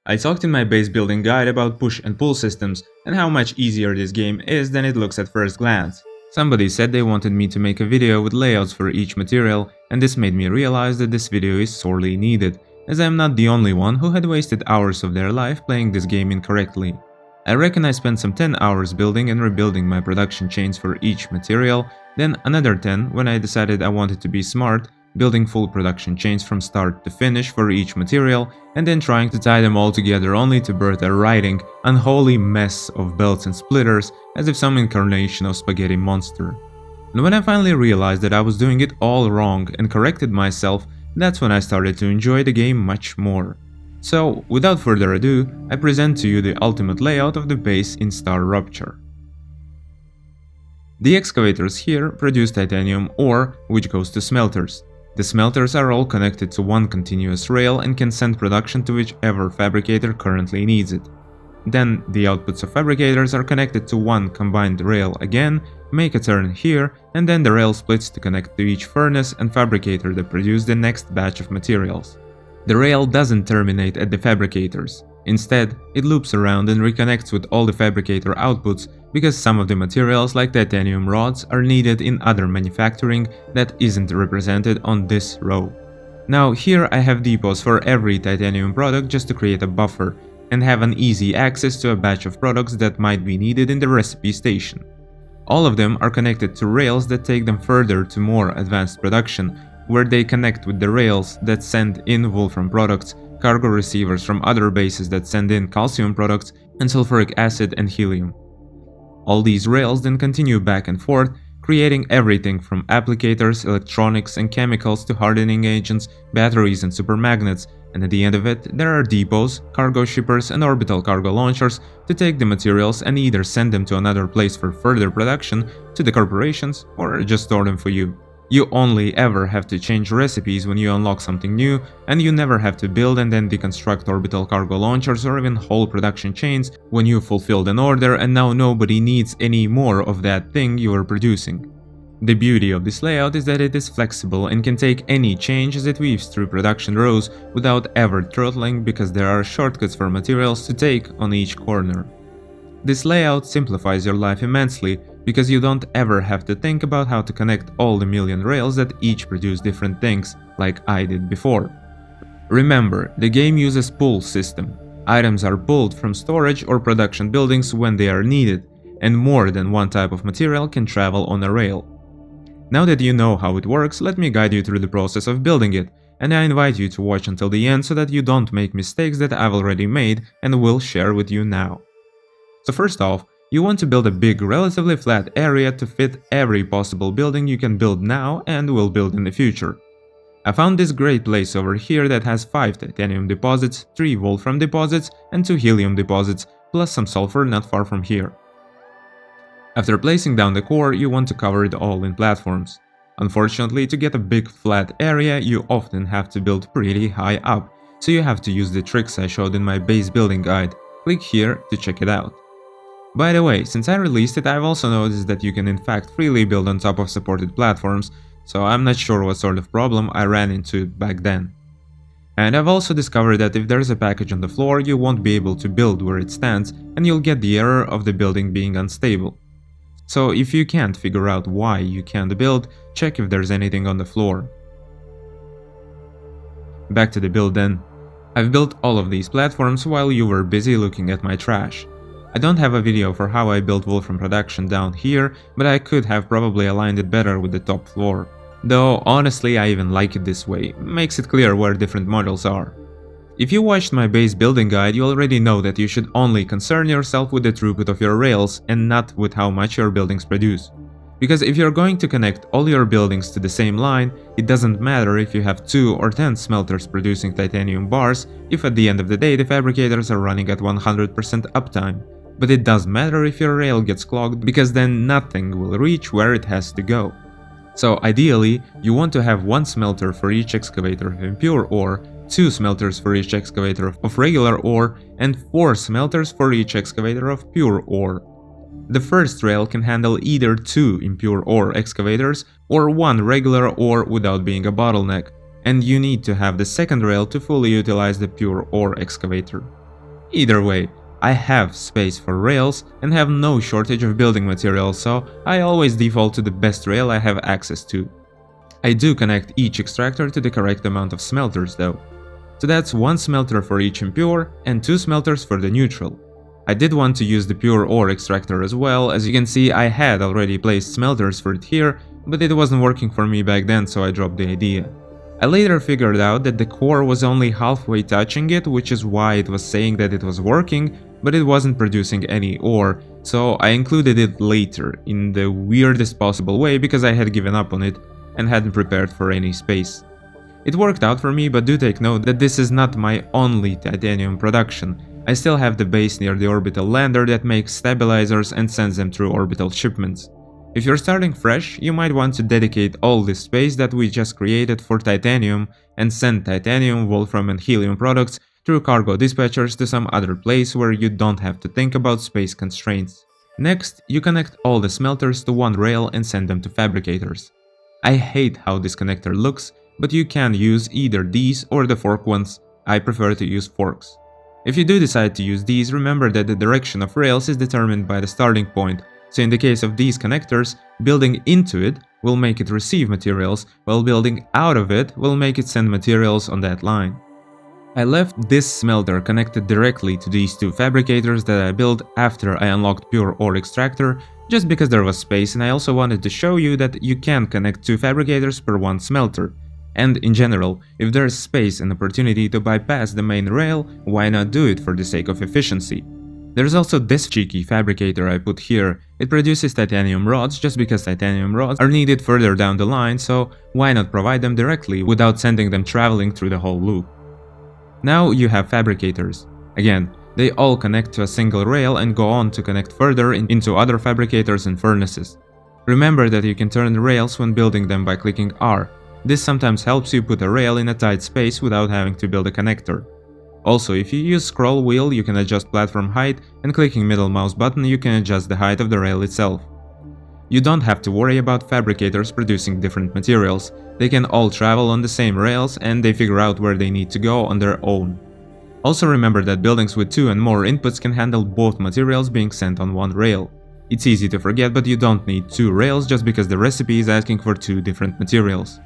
I talked in my base building guide about push and pull systems and how much easier this game is than it looks at first glance. Somebody said they wanted me to make a video with layouts for each material, and this made me realize that this video is sorely needed, as I am not the only one who had wasted hours of their life playing this game incorrectly. I reckon I spent some 10 hours building and rebuilding my production chains for each material, then another 10 when I decided I wanted to be smart, building full production chains from start to finish for each material, and then trying to tie them all together only to birth a writhing, unholy mess of belts and splitters as if some incarnation of spaghetti monster. And when I finally realized that I was doing it all wrong and corrected myself, that's when I started to enjoy the game much more. So, without further ado, I present to you the ultimate layout of the base in StarRupture. The excavators here produce titanium ore, which goes to smelters. The smelters are all connected to one continuous rail and can send production to whichever fabricator currently needs it. Then the outputs of fabricators are connected to one combined rail again, make a turn here, and then the rail splits to connect to each furnace and fabricator that produce the next batch of materials. The rail doesn't terminate at the fabricators. Instead, it loops around and reconnects with all the fabricator outputs because some of the materials like titanium rods are needed in other manufacturing that isn't represented on this row. Now here I have depots for every titanium product just to create a buffer and have an easy access to a batch of products that might be needed in the recipe station. All of them are connected to rails that take them further to more advanced production, where they connect with the rails that send in wolfram products, cargo receivers from other bases that send in calcium products, and sulfuric acid and helium. All these rails then continue back and forth, creating everything from applicators, electronics and chemicals to hardening agents, batteries and supermagnets, and at the end of it there are depots, cargo shippers and orbital cargo launchers to take the materials and either send them to another place for further production, to the corporations, or just store them for you. You only ever have to change recipes when you unlock something new, and you never have to build and then deconstruct orbital cargo launchers or even whole production chains when you fulfilled an order and now nobody needs any more of that thing you are producing. The beauty of this layout is that it is flexible and can take any change as it weaves through production rows without ever throttling because there are shortcuts for materials to take on each corner. This layout simplifies your life immensely because you don't ever have to think about how to connect all the million rails that each produce different things, like I did before. Remember, the game uses pull system. Items are pulled from storage or production buildings when they are needed, and more than one type of material can travel on a rail. Now that you know how it works, let me guide you through the process of building it, and I invite you to watch until the end so that you don't make mistakes that I've already made and will share with you now. So first off, you want to build a big, relatively flat area to fit every possible building you can build now and will build in the future. I found this great place over here that has 5 titanium deposits, 3 wolfram deposits and 2 helium deposits, plus some sulfur not far from here. After placing down the core, you want to cover it all in platforms. Unfortunately, to get a big flat area, you often have to build pretty high up, so you have to use the tricks I showed in my base building guide. Click here to check it out. By the way, since I released it, I've also noticed that you can in fact freely build on top of supported platforms, so I'm not sure what sort of problem I ran into back then. And I've also discovered that if there's a package on the floor, you won't be able to build where it stands, and you'll get the error of the building being unstable. So if you can't figure out why you can't build, check if there's anything on the floor. Back to the build then. I've built all of these platforms while you were busy looking at my trash. I don't have a video for how I built wolfram production down here, but I could have probably aligned it better with the top floor. Though honestly I even like it this way, makes it clear where different models are. If you watched my base building guide, you already know that you should only concern yourself with the throughput of your rails and not with how much your buildings produce. Because if you're going to connect all your buildings to the same line, it doesn't matter if you have 2 or 10 smelters producing titanium bars if at the end of the day the fabricators are running at 100% uptime. But it does matter if your rail gets clogged because then nothing will reach where it has to go. So ideally, you want to have 1 smelter for each excavator of impure ore, 2 smelters for each excavator of regular ore, and 4 smelters for each excavator of pure ore. The first rail can handle either 2 impure ore excavators or 1 regular ore without being a bottleneck, and you need to have the second rail to fully utilize the pure ore excavator. Either way, I have space for rails and have no shortage of building materials, so I always default to the best rail I have access to. I do connect each extractor to the correct amount of smelters though. So that's 1 smelter for each impure and 2 smelters for the neutral. I did want to use the pure ore extractor as well. As you can see, I had already placed smelters for it here, but it wasn't working for me back then, so I dropped the idea. I later figured out that the core was only halfway touching it, which is why it was saying that it was working, but it wasn't producing any ore, so I included it later in the weirdest possible way because I had given up on it and hadn't prepared for any space. It worked out for me, but do take note that this is not my only titanium production. I still have the base near the orbital lander that makes stabilizers and sends them through orbital shipments. If you're starting fresh, you might want to dedicate all this space that we just created for titanium and send titanium, wolfram and helium products through cargo dispatchers to some other place where you don't have to think about space constraints. Next, you connect all the smelters to one rail and send them to fabricators. I hate how this connector looks, but you can use either these or the fork ones. I prefer to use forks. If you do decide to use these, remember that the direction of rails is determined by the starting point, so in the case of these connectors, building into it will make it receive materials, while building out of it will make it send materials on that line. I left this smelter connected directly to these 2 fabricators that I built after I unlocked pure ore extractor, just because there was space, and I also wanted to show you that you can connect 2 fabricators per 1 smelter. And in general, if there's space and opportunity to bypass the main rail, why not do it for the sake of efficiency? There's also this cheeky fabricator I put here. It produces titanium rods just because titanium rods are needed further down the line, so why not provide them directly without sending them traveling through the whole loop? Now you have fabricators. Again, they all connect to a single rail and go on to connect further into other fabricators and furnaces. Remember that you can turn the rails when building them by clicking R. This sometimes helps you put a rail in a tight space without having to build a connector. Also, if you use scroll wheel, you can adjust platform height, and clicking middle mouse button you can adjust the height of the rail itself. You don't have to worry about fabricators producing different materials. They can all travel on the same rails and they figure out where they need to go on their own. Also remember that buildings with 2 and more inputs can handle both materials being sent on one rail. It's easy to forget, but you don't need 2 rails just because the recipe is asking for 2 different materials.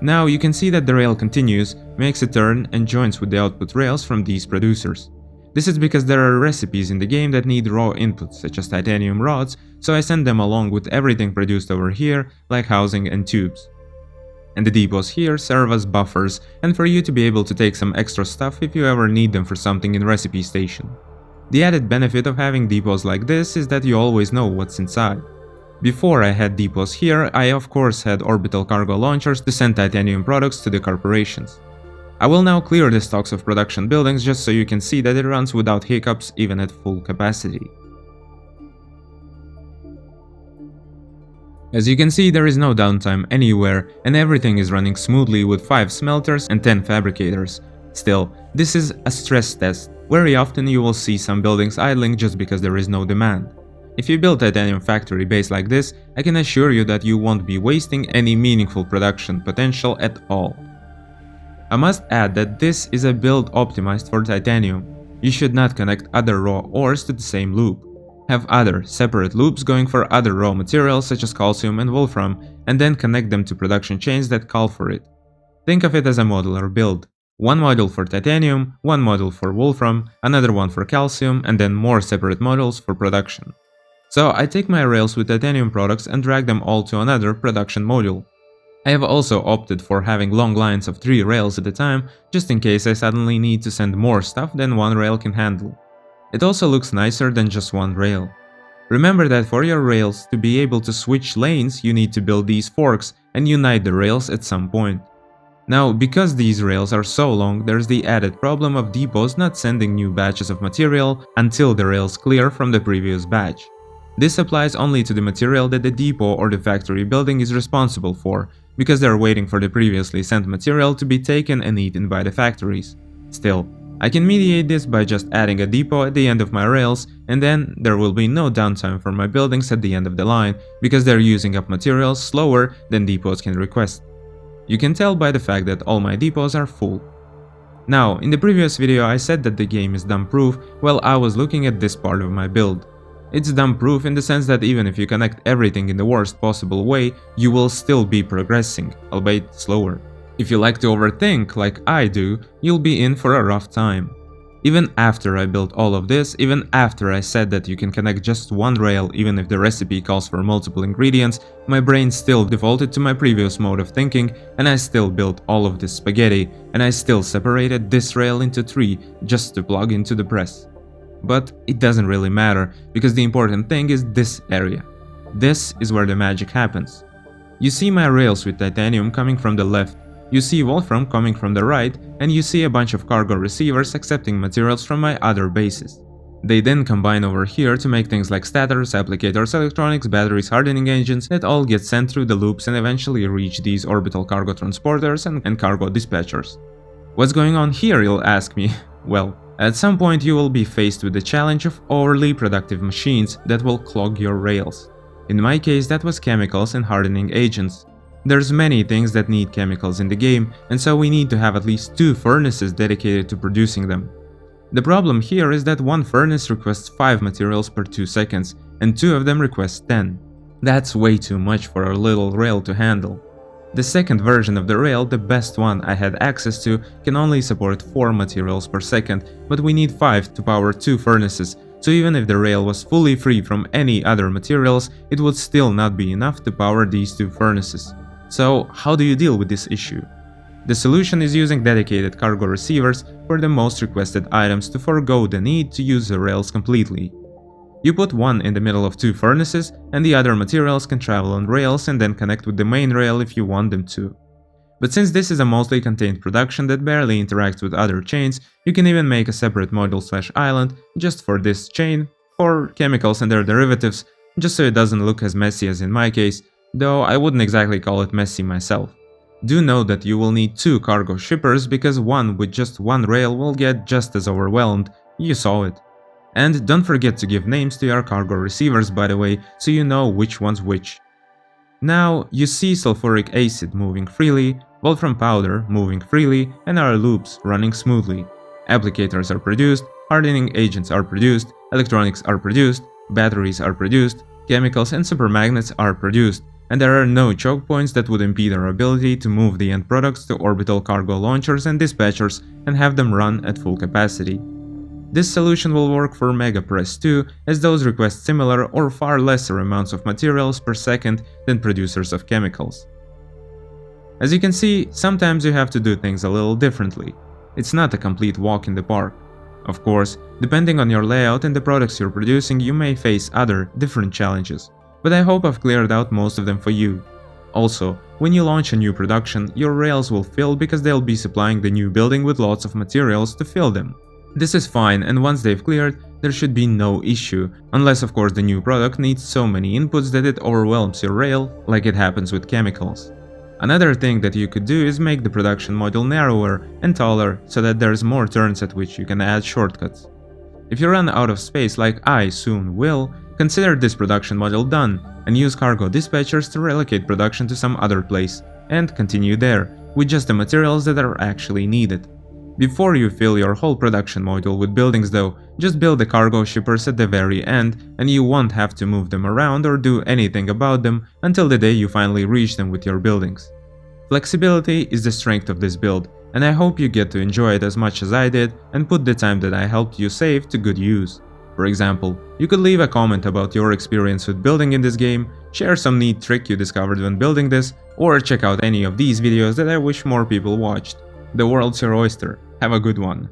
Now you can see that the rail continues, makes a turn and joins with the output rails from these producers. This is because there are recipes in the game that need raw inputs such as titanium rods, so I send them along with everything produced over here like housing and tubes. And the depots here serve as buffers and for you to be able to take some extra stuff if you ever need them for something in Recipe Station. The added benefit of having depots like this is that you always know what's inside. Before I had depots here, I of course had orbital cargo launchers to send titanium products to the corporations. I will now clear the stocks of production buildings just so you can see that it runs without hiccups even at full capacity. As you can see, there is no downtime anywhere and everything is running smoothly with 5 smelters and 10 fabricators. Still, this is a stress test. Very often you will see some buildings idling just because there is no demand. If you build a titanium factory base like this, I can assure you that you won't be wasting any meaningful production potential at all. I must add that this is a build optimized for titanium. You should not connect other raw ores to the same loop. Have other, separate loops going for other raw materials such as calcium and wolfram, and then connect them to production chains that call for it. Think of it as a modular build. One module for titanium, one module for wolfram, another one for calcium, and then more separate modules for production. So I take my rails with titanium products and drag them all to another production module. I have also opted for having long lines of 3 rails at a time, just in case I suddenly need to send more stuff than one rail can handle. It also looks nicer than just one rail. Remember that for your rails to be able to switch lanes, you need to build these forks and unite the rails at some point. Now, because these rails are so long, there's the added problem of depots not sending new batches of material until the rails clear from the previous batch. This applies only to the material that the depot or the factory building is responsible for, because they're waiting for the previously sent material to be taken and eaten by the factories. Still, I can mediate this by just adding a depot at the end of my rails, and then there will be no downtime for my buildings at the end of the line, because they're using up materials slower than depots can request. You can tell by the fact that all my depots are full. Now, in the previous video I said that the game is dumb-proof while I was looking at this part of my build. It's dumb-proof in the sense that even if you connect everything in the worst possible way, you will still be progressing, albeit slower. If you like to overthink, like I do, you'll be in for a rough time. Even after I built all of this, even after I said that you can connect just one rail even if the recipe calls for multiple ingredients, my brain still defaulted to my previous mode of thinking, and I still built all of this spaghetti, and I still separated this rail into 3 just to plug into the press. But it doesn't really matter, because the important thing is this area. This is where the magic happens. You see my rails with titanium coming from the left, you see wolfram coming from the right, and you see a bunch of cargo receivers accepting materials from my other bases. They then combine over here to make things like stators, applicators, electronics, batteries, hardening engines that all get sent through the loops and eventually reach these orbital cargo transporters and cargo dispatchers. What's going on here, you'll ask me? Well, at some point you will be faced with the challenge of overly productive machines that will clog your rails. In my case, that was chemicals and hardening agents. There's many things that need chemicals in the game, and so we need to have at least 2 furnaces dedicated to producing them. The problem here is that one furnace requests 5 materials per 2 seconds, and 2 of them request 10. That's way too much for a little rail to handle. The second version of the rail, the best one I had access to, can only support 4 materials per second, but we need 5 to power 2 furnaces, so even if the rail was fully free from any other materials, it would still not be enough to power these 2 furnaces. So how do you deal with this issue? The solution is using dedicated cargo receivers for the most requested items to forego the need to use the rails completely. You put one in the middle of 2 furnaces, and the other materials can travel on rails and then connect with the main rail if you want them to. But since this is a mostly contained production that barely interacts with other chains, you can even make a separate module/island just for this chain, for chemicals and their derivatives, just so it doesn't look as messy as in my case, though I wouldn't exactly call it messy myself. Do note that you will need 2 cargo shippers because one with just one rail will get just as overwhelmed, you saw it. And don't forget to give names to your cargo receivers, by the way, so you know which one's which. Now, you see sulfuric acid moving freely, wolfram powder moving freely, and our loops running smoothly. Applicators are produced, hardening agents are produced, electronics are produced, batteries are produced, chemicals and supermagnets are produced, and there are no choke points that would impede our ability to move the end products to orbital cargo launchers and dispatchers and have them run at full capacity. This solution will work for Mega Press too, as those request similar or far lesser amounts of materials per second than producers of chemicals. As you can see, sometimes you have to do things a little differently. It's not a complete walk in the park. Of course, depending on your layout and the products you're producing, you may face other, different challenges, but I hope I've cleared out most of them for you. Also, when you launch a new production, your rails will fill because they'll be supplying the new building with lots of materials to fill them. This is fine, and once they've cleared, there should be no issue, unless of course the new product needs so many inputs that it overwhelms your rail, like it happens with chemicals. Another thing that you could do is make the production module narrower and taller so that there's more turns at which you can add shortcuts. If you run out of space like I soon will, consider this production module done and use cargo dispatchers to relocate production to some other place, and continue there, with just the materials that are actually needed. Before you fill your whole production module with buildings though, just build the cargo shippers at the very end and you won't have to move them around or do anything about them until the day you finally reach them with your buildings. Flexibility is the strength of this build, and I hope you get to enjoy it as much as I did and put the time that I helped you save to good use. For example, you could leave a comment about your experience with building in this game, share some neat trick you discovered when building this, or check out any of these videos that I wish more people watched. The world's your oyster. Have a good one.